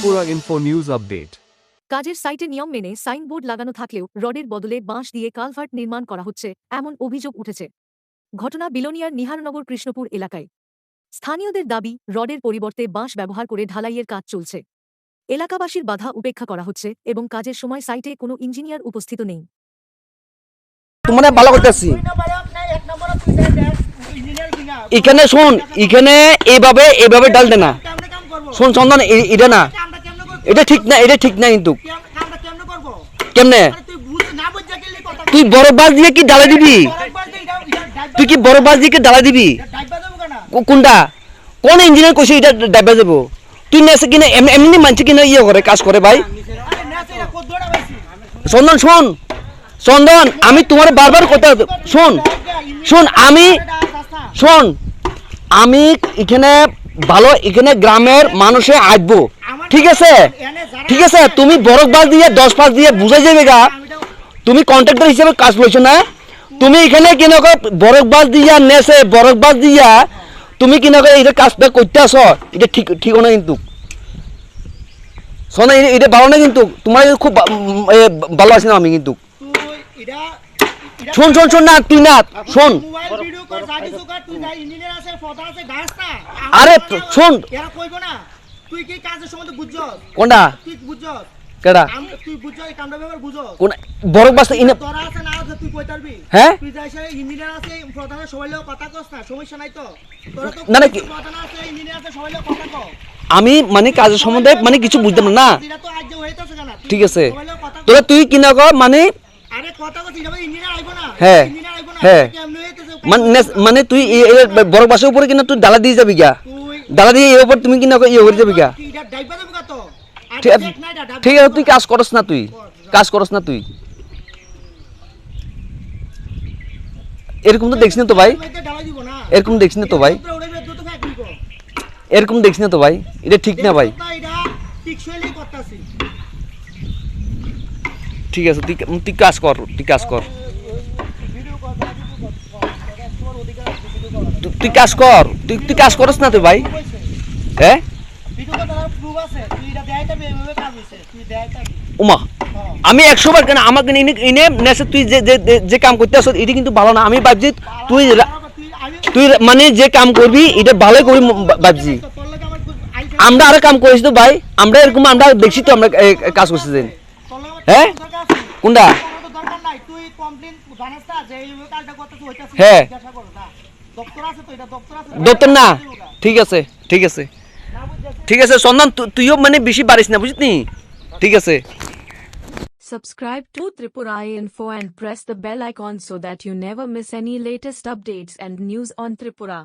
Tripura info news update. কাজের সাইটে নিয়ম মেনে সাইনবোর্ড লাগানো থাকলেও রডের বদলে বাঁশ দিয়ে কালভার্ট নির্মাণ করা হচ্ছে এমন অভিযোগ উঠেছে। ঘটনা বিলোনিয়ার নিহারনগর কৃষ্ণপুর এলাকায়। স্থানীয়দের দাবি, রডের পরিবর্তে বাঁশ ব্যবহার করে ঢালাইয়ের কাজ চলছে। এলাকাবাসীর বাধা উপেক্ষা করা হচ্ছে এবং কাজের সময় সাইটে কোনো ইঞ্জিনিয়ার উপস্থিত নেই। তোমরা ভালো করতেছি এখানে শোন, এখানে এভাবে ডালতে না। শোন চন্দন, এটা না, এটা ঠিক না, এটা ঠিক না। কিন্তু কেমনে তুই বড় বাস দিয়ে কি ডালা দিবি? তুই কি বড় বাস দিয়ে কি ডালা দিবি? কোনটা কোন ইঞ্জিনিয়ার কইছে এটা ডাইবা যাব? তুই নেছে কিনা এমনি মানছে কিনা ইয়ে করে কাজ করে ভাই। চন্দন শোন, চন্দন আমি তোমার বারবার কথা শোন শোন আমি শোন আমি এখানে ভালো, এখানে গ্রামের মানুষে আসবো, ঠিক আছে ঠিক আছে। তুমি বরফ বাস দিয়ে 10 পাস দিয়ে বুঝাই যাবে গা, তুমি কন্ট্রাক্টর হিসেবে কাজ করছো না। তুমি এখানে কিনা বরফ বাস দিয়া নেছে, বরফ বাস দিয়া তুমি কিনা এটা কাজটা করতে আসো, এটা ঠিক ঠিক না। কিন্তু শোনা, এটা ভালো না। কিন্তু তোমার খুব ভালো আছে না আমি। কিন্তু শোন শোন শোন না, তুই না শোন, আরে শোন কোনটা কেডা কোন বড় বাস ইনে হ্যাঁ না না আমি মানে কাজের সম্বন্ধে মানে কিছু বুঝতাম না। ঠিক আছে তোরা তুই কিনা কর মানে হ্যাঁ হ্যাঁ মানে তুই বড় বাসের উপরে কিনা তুই ডালা দিয়ে যাবি গা, ডালা দিয়ে এর উপর তুমি কিনা ইয়ে করে যাবি গা। ঠিক আছে তুই কাজ করস না, তুই কাজ করস না। তুই এরকম তো দেখছিস না তো ভাই, এরকম দেখছিস না তো ভাই, এরকম দেখছিস না তো ভাই, এটা ঠিক না ভাই। ঠিক আছে তুই কাজ কর, তুই কাজ কর, তুই কাজ কর, তুই কাজ করস না তো ভাই। হ্যাঁ উমা আমি 100 বার কেন আমাকে ইনে নেছে তুই যে কাম করতে আসছ এটা কিন্তু ভালো না। আমি ভাবছি তুই তুই মানে যে কাম করবি এটা ভালো করবি ভাবছি। আমরা আরো কাম করেছি তো ভাই, আমরা এরকম আমরা দেখছি তো আমরা কাজ করছি যে। হ্যাঁ কোনটা হ্যাঁ দপ্তর না। ঠিক আছে ঠিক আছে ঠিক আছে চন্দন, তুইও মানে বেশি বাড়িস না বুঝলি। ঠিক আছে। Subscribe to Tripura Info and press the bell icon so that you never miss any latest updates and news on Tripura.